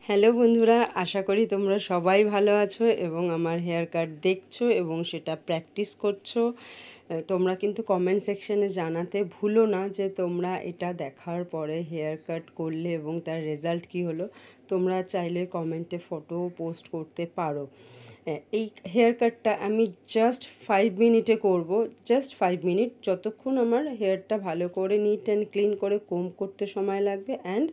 Hello বন্ধুরা, আশা করি তোমরা সবাই ভালো আছো এবং আমার হেয়ার কাট দেখছো এবং সেটা প্র্যাকটিস করছো। তোমরা কিন্তু কমেন্ট সেকশনে জানাতে ভুলো না যে তোমরা এটা দেখার পরে হেয়ার কাট করলে এবং তার রেজাল্ট কী হলো। তোমরা চাইলে কমেন্টে ফটোও পোস্ট করতে পারো। এই হেয়ার কাটটা আমি জাস্ট 5 মিনিটে করব, জাস্ট 5 মিনিট। যতক্ষণ আমার হেয়ারটা ভালো করে নিট অ্যান্ড ক্লিন করে কোম করতে সময় লাগবে, অ্যান্ড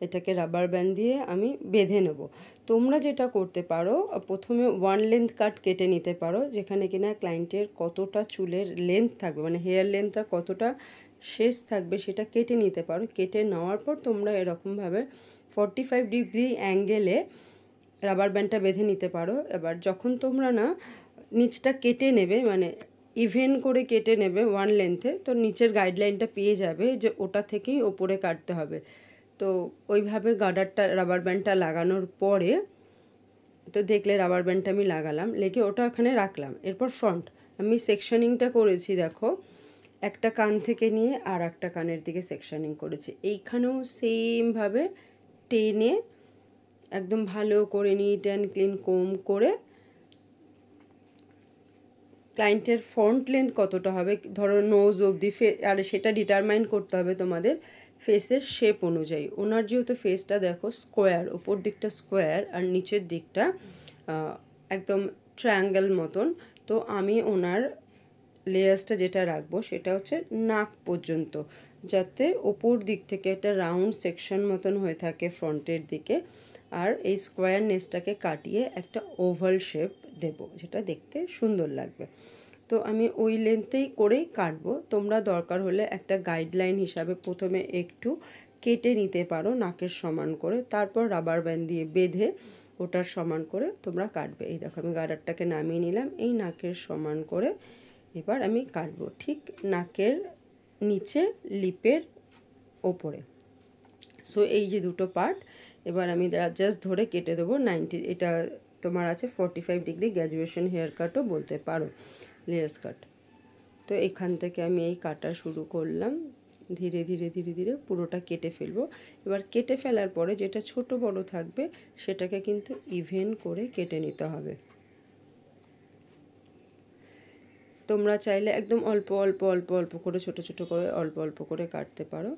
এটাকে রাবার ব্যান্ড দিয়ে আমি বেঁধে নেব। তোমরা যেটা করতে পারো, প্রথমে ওয়ান লেন্থ কাট কেটে নিতে পারো, যেখানে কিনা ক্লায়েন্টের কতটা চুলের লেন্থ থাকবে, মানে হেয়ার লেন্থটা কতটা শেষ থাকবে সেটা কেটে নিতে পারো। কেটে নেওয়ার পর তোমরা এরকমভাবে 45 ডিগ্রি অ্যাঙ্গেলে রাবার ব্যান্ডটা বেঁধে নিতে পারো। এবার যখন তোমরা নিচটা কেটে নেবে, মানে ইভেন করে কেটে নেবে ওয়ান লেন্থে, তো নিচের গাইডলাইনটা পেয়ে যাবে যে ওটা থেকেই ওপরে কাটতে হবে। তো ওইভাবে গার্ডারটা রাবার ব্যান্ডটা লাগানোর পরে তো দেখলে রাবার ব্যান্ডটা আমি লাগালাম, লেগে ওটা ওখানে রাখলাম। এরপর ফ্রন্ট আমি সেকশনিংটা করেছি, দেখো একটা কান থেকে নিয়ে আর একটা কানের দিকে সেকশনিং করেছি। এইখানেও সেমভাবে টেনে একদম ভালো করে নিট অ্যান্ড ক্লিন কোম করে ক্লায়েন্টের ফ্রন্ট লেন্থ কতটা হবে, ধরো নোজ অবধি আর সেটা ডিটারমাইন করতে হবে তোমাদের ফেসের শেপ অনুযায়ী। ওনার যেহেতু ফেসটা দেখো স্কোয়ার, ওপর দিকটা স্কোয়ার আর নিচের দিকটা একদম ট্রায়াঙ্গেল মতন, তো আমি ওনার লেয়ার্সটা যেটা রাখবো সেটা হচ্ছে নাক পর্যন্ত, যাতে ওপর দিক থেকে একটা রাউন্ড সেকশন মতন হয়ে থাকে ফ্রন্টের দিকে, আর এই স্কোয়ার নেসটাকে কাটিয়ে একটা ওভাল শেপ দেব, যেটা দেখতে সুন্দর লাগবে। তো আমি ওই লেন্থেই করেই কাটবো। তোমরা দরকার হলে একটা গাইডলাইন হিসাবে প্রথমে একটু কেটে নিতে পারো নাকের সমান করে, তারপর রাবার ব্যান্ড দিয়ে বেঁধে ওটার সমান করে তোমরা কাটবে। এই দেখো আমি গার্ডারটাকে নামিয়ে নিলাম, এই নাকের সমান করে এবার আমি কাটবো ঠিক নাকের নিচে লিপের ওপরে। সো এই যে দুটো পার্ট এবার আমি জাস্ট ধরে কেটে দেবো 90। এটা তোমার আছে 45 ডিগ্রি গ্র্যাজুয়েশন হেয়ার কাটও বলতে পারো, লেয়ার্স কাট। তো এখান থেকে আমি এই কাটা শুরু করলাম, ধীরে ধীরে ধীরে ধীরে পুরোটা কেটে ফেলবো। এবার কেটে ফেলার পরে যেটা ছোট বড় থাকবে সেটাকে কিন্তু ইভেন করে কেটে নিতে হবে। তোমরা চাইলে একদম অল্প অল্প অল্প অল্প করে ছোট ছোট করে অল্প অল্প করে কাটতে পারো।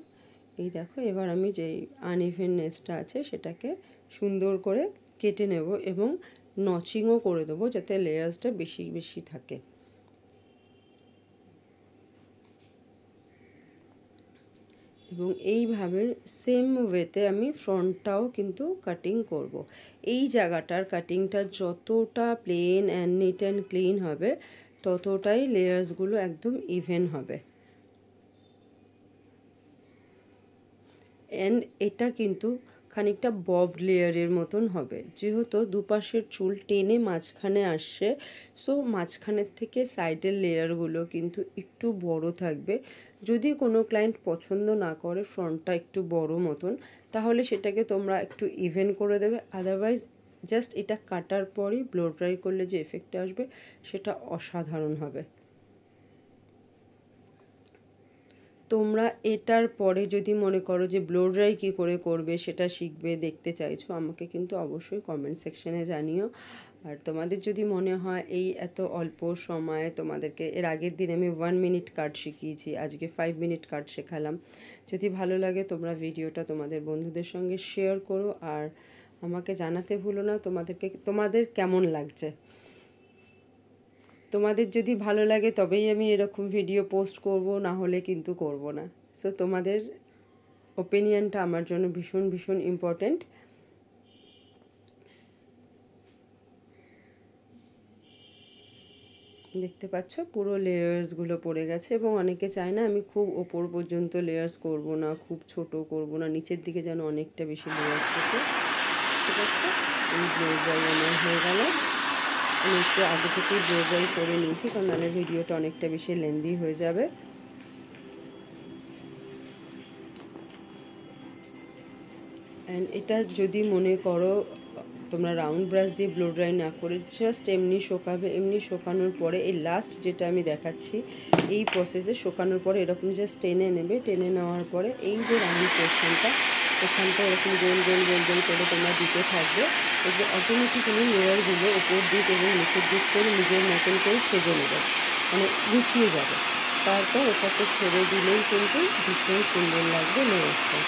এই দেখো এবার আমি যেই আনইভেন নেসটা আছে সেটাকে সুন্দর করে কেটে নেব এবং নচিংও করে দেবো যাতে লেয়ার্সটা বেশি বেশি থাকে। এবং এইভাবে সেম ওয়েতে আমি ফ্রন্টটাও কিন্তু কাটিং করব। এই জায়গাটার কাটিংটা যতটা plain and neat and clean হবে ততটাই লেয়ার্সগুলো একদম ইভেন হবে। অ্যান্ড এটা কিন্তু খানিকটা বব লেয়ারের মতন হবে, যেহেতু দুপাশের চুল টেনে মাঝখানে আসছে, সো মাঝখানের থেকে সাইডের লেয়ারগুলো কিন্তু একটু বড় থাকবে। যদি কোনো ক্লায়েন্ট পছন্দ না করে ফ্রন্টটা একটু বড় মতন, তাহলে সেটাকে তোমরা একটু ইভেন করে দেবে। আদারওয়াইজ জাস্ট এটা কাটার পরই ব্লো ড্রাই করলে যে এফেক্টটা আসবে সেটা অসাধারণ হবে। তোমরা এটার পরে যদি মনে করো যে ব্লো ড্রাই কী করে করবে সেটা শিখবে, দেখতে চাইছো, আমাকে কিন্তু অবশ্যই কমেন্ট সেকশনে জানিও। আর তোমাদের যদি মনে হয় এই এত অল্প সময়ে তোমাদেরকে, এর আগের দিন আমি 1 মিনিট কাট শিখিয়েছি, আজকে 5 মিনিট কাট শেখালাম, যদি ভালো লাগে তোমরা ভিডিওটা তোমাদের বন্ধুদের সঙ্গে শেয়ার করো আর আমাকে জানাতে ভুলো না তোমাদের কেমন লাগছে। তোমাদের যদি ভালো লাগে তবেই আমি এরকম ভিডিও পোস্ট করব, না হলে কিন্তু করব না। সো তোমাদের ওপিনিয়নটা আমার জন্য ভীষণ ভীষণ ইম্পর্ট্যান্ট। দেখতে পাচ্ছ পুরো লেয়ার্সগুলো পড়ে গেছে এবং অনেকে চায় না আমি খুব ওপর পর্যন্ত লেয়ার্স করব না, খুব ছোট করব না, নিচের দিকে যেন অনেকটা বেশি লেয়ার্স থাকে। ঠিক আছে, এই ব্লো ড্রাই আমার হয়ে গেল। আমি একটু আগে থেকেই ব্লো ড্রাই করে নিয়েছি, কারণ নাহলে ভিডিওটা অনেকটা বেশি লেন্দি হয়ে যাবে। অ্যান্ড এটা যদি মনে করো তোমরা রাউন্ড ব্রাশ দিয়ে ব্লো ড্রাই না করে জাস্ট এমনি শোকাবে, এমনি শোকানোর পরে এই লাস্ট যেটা আমি দেখাচ্ছি এই প্রসেসে শোকানোর পরে এরকম জাস্ট টেনে নেবে, টেনে নেওয়ার পরে এই যে রাউন্ড পোর্শনটা এখানটা এরকম গোল গোল গোল গোল করে তোমরা দিতে থাকবে, দেখবে অটোমেটিক্যালি লেয়ারগুলো ওপর দিক এবং নিচের দিক করে নিজের মতন করে সেজে নেবে, মানে গুছিয়ে যাবে। তারপর ওটাকে ছেড়ে দিলেই কিন্তু ভীষণ সুন্দর লাগবে লেয়ারটা।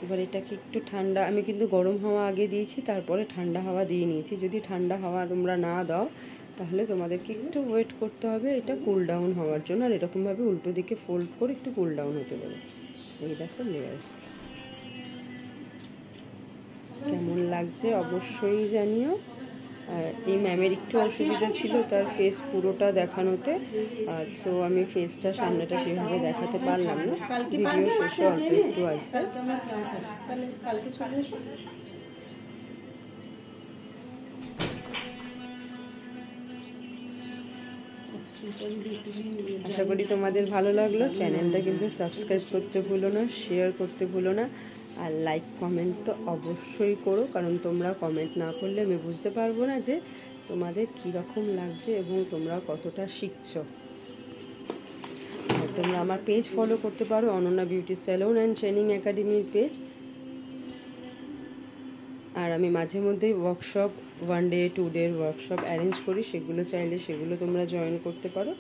এবার এটাকে একটু ঠান্ডা, আমি কিন্তু গরম হাওয়া আগে দিয়েছি, তারপরে ঠান্ডা হাওয়া দিয়ে নিয়েছি। যদি ঠান্ডা হাওয়া তোমরা না দাও তাহলে তোমাদেরকে একটু ওয়েট করতে হবে এটা কুল ডাউন হওয়ার জন্য। আর এরকমভাবে উল্টো দিকে ফোল্ড করে একটু কুল ডাউন হতে দেবে। এই দেখো লেয়ার্স কেমন লাগছে অবশ্যই জানিও। আর এই ম্যামের একটু অসুবিধা ছিল তার ফেস পুরোটা দেখানোতে, তো আমি ফেসটা সামনেটা সেভাবে দেখাতে পারলাম না। ভিডিও শেষে অল্প একটু আছে। আশা করি তোমাদের ভালো লাগলো। চ্যানেলটা কিন্তু সাবস্ক্রাইব করতে ভুলো না, শেয়ার করতে ভুলো না, আর লাইক কমেন্ট তো অবশ্যই করো, কারণ তোমরা কমেন্ট না করলে আমি বুঝতে পারবো না যে তোমাদের কীরকম লাগছে এবং তোমরা কতটা শিখছো। আর তোমরা আমার পেজ ফলো করতে পারো, Ananya beauty salon and training একাডেমির পেজ। আর আমি মাঝে মধ্যেই ওয়ার্কশপ 1 ডে 2 ডের ওয়ার্কশপ অ্যারেঞ্জ করি, সেগুলো চাইলে সেগুলো তোমরা জয়েন করতে পারো।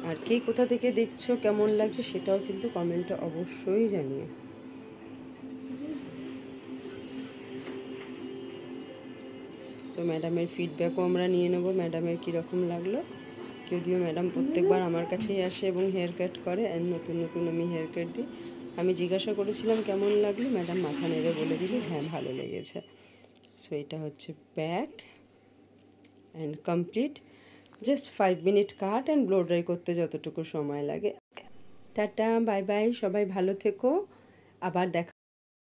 আর কে কোথা থেকে দেখছো, কেমন লাগছে সেটাও কিন্তু কমেন্টে অবশ্যই জানিও। সো ম্যাডামের ফিডব্যাকও আমরা নিয়ে নেবো, ম্যাডামের কীরকম লাগলো। যদিও ম্যাডাম প্রত্যেকবার আমার কাছেই আসে এবং হেয়ার কাট করে, অ্যান্ড নতুন নতুন আমি হেয়ার কাট দিই। আমি জিজ্ঞাসা করেছিলাম কেমন লাগলো, ম্যাডাম মাথা নেড়ে বলে দিল হ্যাঁ ভালো লেগেছে। সো এটা হচ্ছে back and complete. Just 5 minute cut and blow dry করতে যতটুকু সময় লাগে। টাটা, বাই বাই, সবাই ভালো থেকো, আবার দেখা।